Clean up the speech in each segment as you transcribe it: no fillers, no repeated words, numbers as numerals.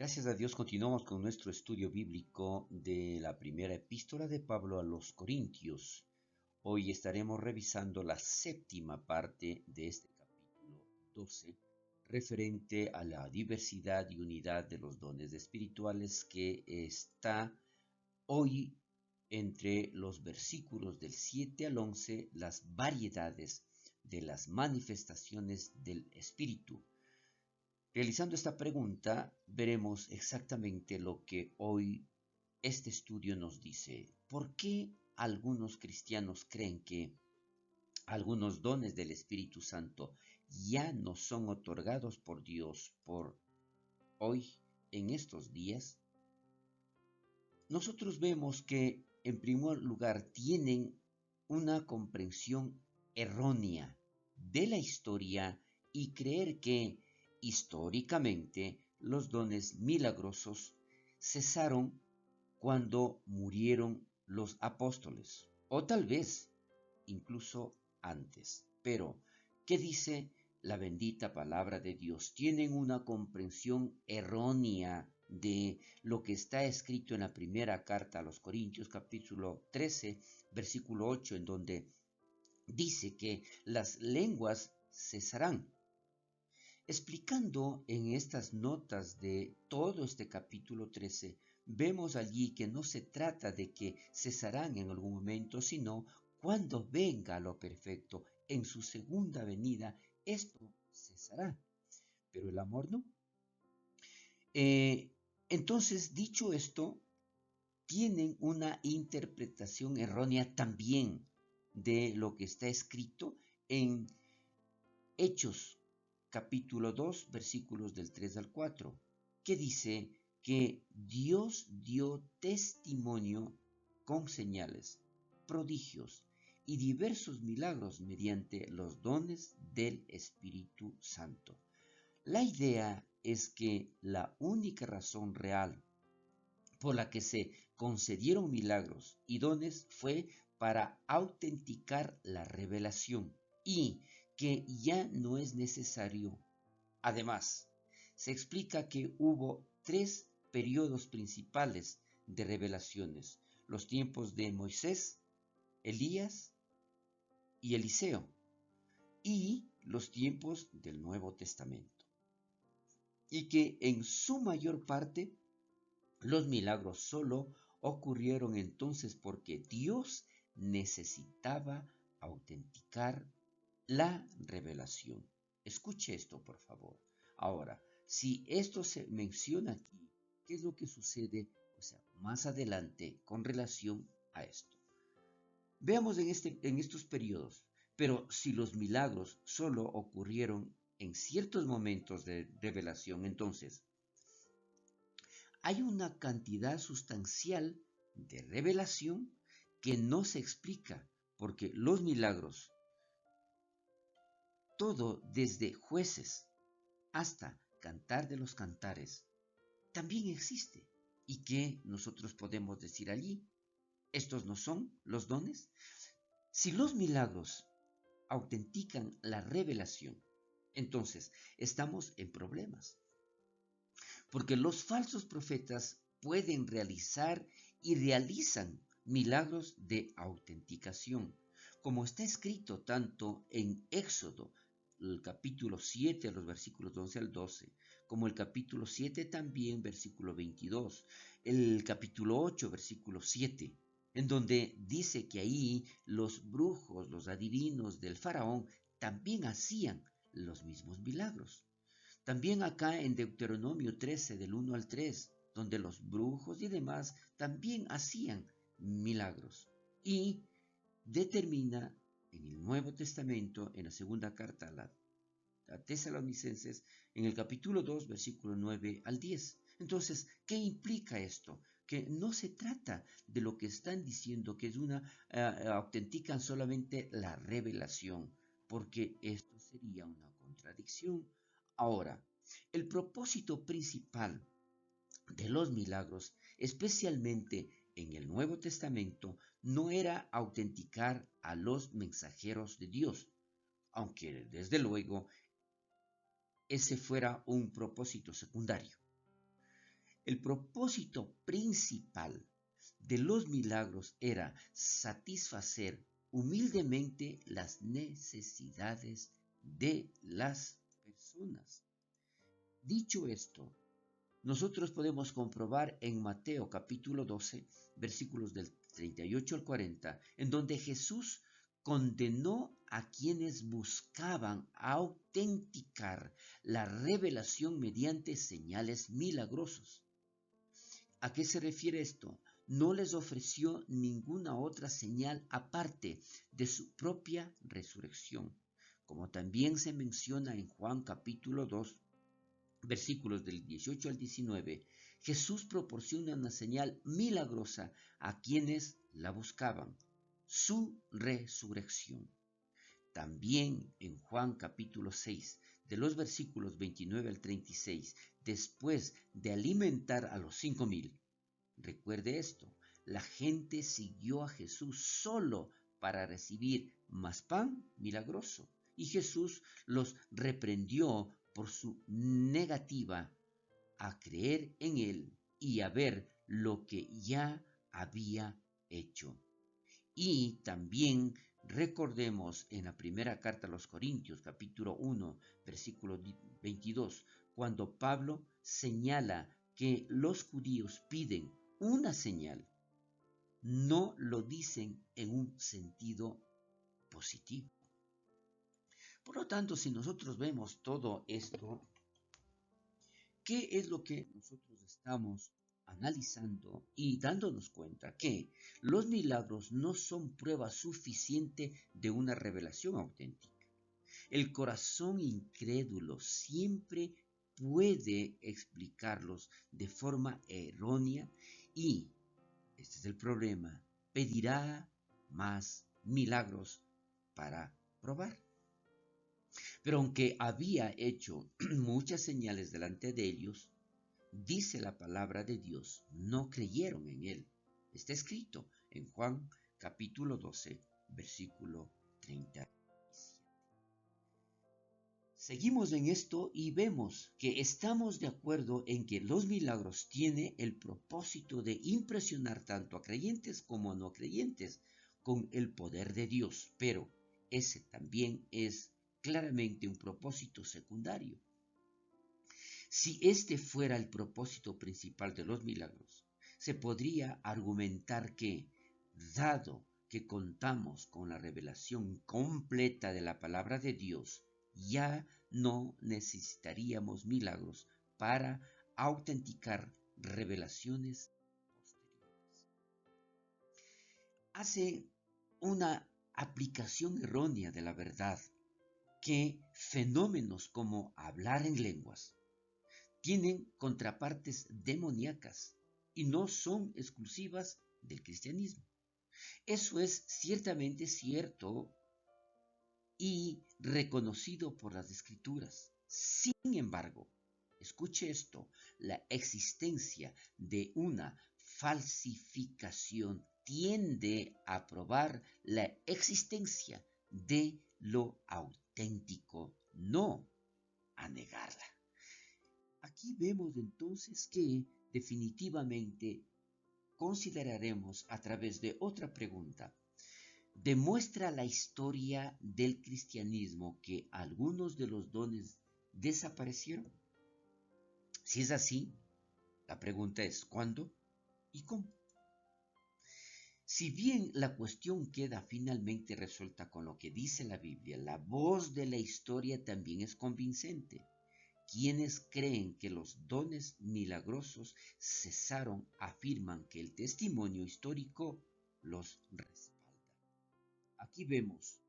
Gracias a Dios continuamos con nuestro estudio bíblico de la primera epístola de Pablo a los Corintios. Hoy estaremos revisando la séptima parte de este capítulo 12, referente a la diversidad y unidad de los dones espirituales, que está hoy entre los versículos del 7 al 11, las variedades de las manifestaciones del Espíritu. Realizando esta pregunta, veremos exactamente lo que hoy este estudio nos dice. ¿Por qué algunos cristianos creen que algunos dones del Espíritu Santo ya no son otorgados por Dios por hoy, en estos días? Nosotros vemos que, en primer lugar, tienen una comprensión errónea de la historia y creer que, históricamente, los dones milagrosos cesaron cuando murieron los apóstoles, o tal vez incluso antes. Pero, ¿qué dice la bendita palabra de Dios? Tienen una comprensión errónea de lo que está escrito en la primera carta a los Corintios, capítulo 13, versículo 8, en donde dice que las lenguas cesarán. Explicando en estas notas de todo este capítulo 13, vemos allí que no se trata de que cesarán en algún momento, sino cuando venga lo perfecto, en su segunda venida, esto cesará. Pero el amor no. Entonces, dicho esto, tienen una interpretación errónea también de lo que está escrito en Hechos capítulo 2, versículos del 3 al 4, que dice que Dios dio testimonio con señales, prodigios y diversos milagros mediante los dones del Espíritu Santo. La idea es que la única razón real por la que se concedieron milagros y dones fue para autenticar la revelación y que ya no es necesario. Además, se explica que hubo tres periodos principales de revelaciones: los tiempos de Moisés, Elías y Eliseo, y los tiempos del Nuevo Testamento, y que en su mayor parte los milagros solo ocurrieron entonces porque Dios necesitaba autenticar la revelación. Escuche esto, por favor. Ahora, si esto se menciona aquí, ¿qué es lo que sucede? Más adelante con relación a esto. Veamos en estos periodos. Pero si los milagros solo ocurrieron en ciertos momentos de revelación, entonces hay una cantidad sustancial de revelación que no se explica, porque los milagros, todo desde Jueces hasta Cantar de los Cantares, también existe. ¿Y qué nosotros podemos decir allí? ¿Estos no son los dones? Si los milagros autentican la revelación, entonces estamos en problemas. Porque los falsos profetas pueden realizar y realizan milagros de autenticación, como está escrito tanto en Éxodo, el capítulo 7, los versículos 11 al 12, como el capítulo 7 también, versículo 22, el capítulo 8, versículo 7, en donde dice que ahí los brujos, los adivinos del faraón, también hacían los mismos milagros. También acá en Deuteronomio 13, del 1 al 3, donde los brujos y demás también hacían milagros. Y determina en el Nuevo Testamento, en la segunda carta a Tesalonicenses, en el capítulo 2, versículo 9 al 10. Entonces, ¿qué implica esto? Que no se trata de lo que están diciendo, que es autentican solamente la revelación, porque esto sería una contradicción. Ahora, el propósito principal de los milagros, especialmente en el Nuevo Testamento, no era autenticar a los mensajeros de Dios, aunque desde luego ese fuera un propósito secundario, El propósito principal de los milagros era satisfacer humildemente las necesidades de las personas. Dicho esto, nosotros podemos comprobar en Mateo capítulo 12, versículos del 38 al 40, en donde Jesús condenó a quienes buscaban autenticar la revelación mediante señales milagrosas. ¿A qué se refiere esto? No les ofreció ninguna otra señal aparte de su propia resurrección, como también se menciona en Juan capítulo 2, versículos del 18 al 19, Jesús proporciona una señal milagrosa a quienes la buscaban, su resurrección. También en Juan capítulo 6, de los versículos 29 al 36, después de alimentar a los 5,000, recuerde esto, la gente siguió a Jesús solo para recibir más pan milagroso, y Jesús los reprendió por su negativa a creer en él y a ver lo que ya había hecho. Y también recordemos en la primera carta a los Corintios, capítulo 1, versículo 22, cuando Pablo señala que los judíos piden una señal, no lo dicen en un sentido positivo. Por lo tanto, si nosotros vemos todo esto, ¿qué es lo que nosotros estamos analizando y dándonos cuenta? Que los milagros no son prueba suficiente de una revelación auténtica. El corazón incrédulo siempre puede explicarlos de forma errónea y, este es el problema, pedirá más milagros para probar. Pero aunque había hecho muchas señales delante de ellos, dice la palabra de Dios, no creyeron en él. Está escrito en Juan capítulo 12, versículo 37. Seguimos en esto y vemos que estamos de acuerdo en que los milagros tienen el propósito de impresionar tanto a creyentes como a no creyentes con el poder de Dios, pero ese también es claramente un propósito secundario. Si este fuera el propósito principal de los milagros, se podría argumentar que, dado que contamos con la revelación completa de la palabra de Dios, ya no necesitaríamos milagros para autenticar revelaciones posteriores. Hace una aplicación errónea de la verdad que fenómenos como hablar en lenguas tienen contrapartes demoníacas y no son exclusivas del cristianismo. Eso es ciertamente cierto y reconocido por las Escrituras. Sin embargo, escuche esto, la existencia de una falsificación tiende a probar la existencia de lo auténtico, no a negarla. Aquí vemos entonces que definitivamente consideraremos a través de otra pregunta. ¿Demuestra la historia del cristianismo que algunos de los dones desaparecieron? Si es así, la pregunta es ¿cuándo y cómo? Si bien la cuestión queda finalmente resuelta con lo que dice la Biblia, la voz de la historia también es convincente. Quienes creen que los dones milagrosos cesaron afirman que el testimonio histórico los respalda. Aquí vemos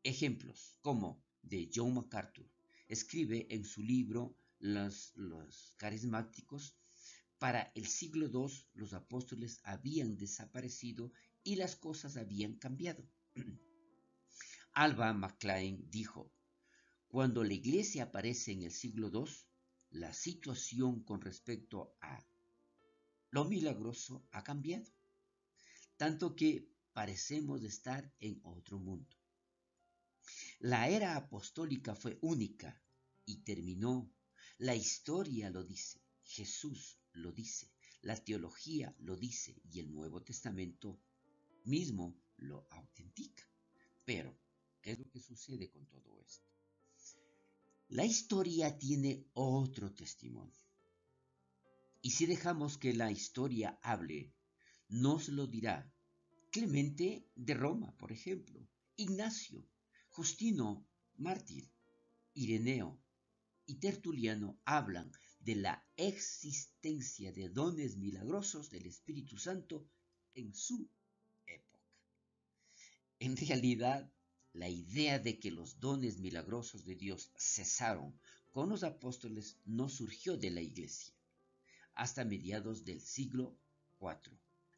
ejemplos como de John MacArthur. Escribe en su libro Los carismáticos, para el siglo II los apóstoles habían desaparecido y las cosas habían cambiado. Alva McClain dijo, cuando la iglesia aparece en el siglo II, la situación con respecto a lo milagroso ha cambiado, tanto que parecemos estar en otro mundo. La era apostólica fue única y terminó. La historia lo dice. Jesús lo dice, la teología lo dice y el Nuevo Testamento mismo lo autentica. Pero, ¿qué es lo que sucede con todo esto? La historia tiene otro testimonio. Y si dejamos que la historia hable, nos lo dirá Clemente de Roma, por ejemplo, Ignacio, Justino mártir, Ireneo y Tertuliano hablan de la existencia de dones milagrosos del Espíritu Santo en su época. En realidad, la idea de que los dones milagrosos de Dios cesaron con los apóstoles no surgió de la Iglesia hasta mediados del siglo IV,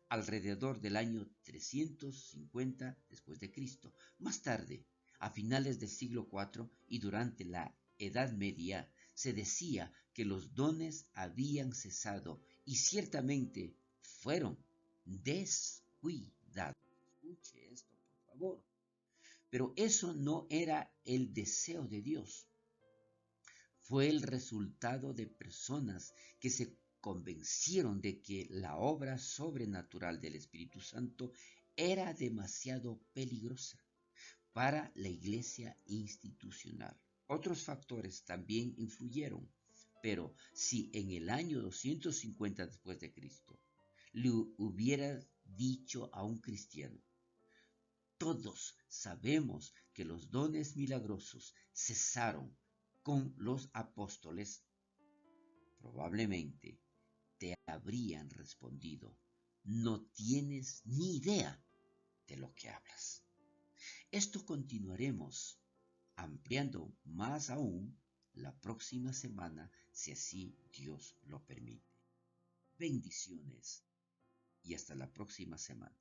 alrededor del año 350 después de Cristo. Más tarde, a finales del siglo IV y durante la Edad Media, se decía que los dones habían cesado y ciertamente fueron descuidados. Escuche esto, por favor. Pero eso no era el deseo de Dios. Fue el resultado de personas que se convencieron de que la obra sobrenatural del Espíritu Santo era demasiado peligrosa para la iglesia institucional. Otros factores también influyeron, pero si en el año 250 después de Cristo le hubiera dicho a un cristiano, todos sabemos que los dones milagrosos cesaron con los apóstoles, probablemente te habrían respondido, no tienes ni idea de lo que hablas. Esto continuaremos ampliando más aún la próxima semana, si así Dios lo permite. Bendiciones y hasta la próxima semana.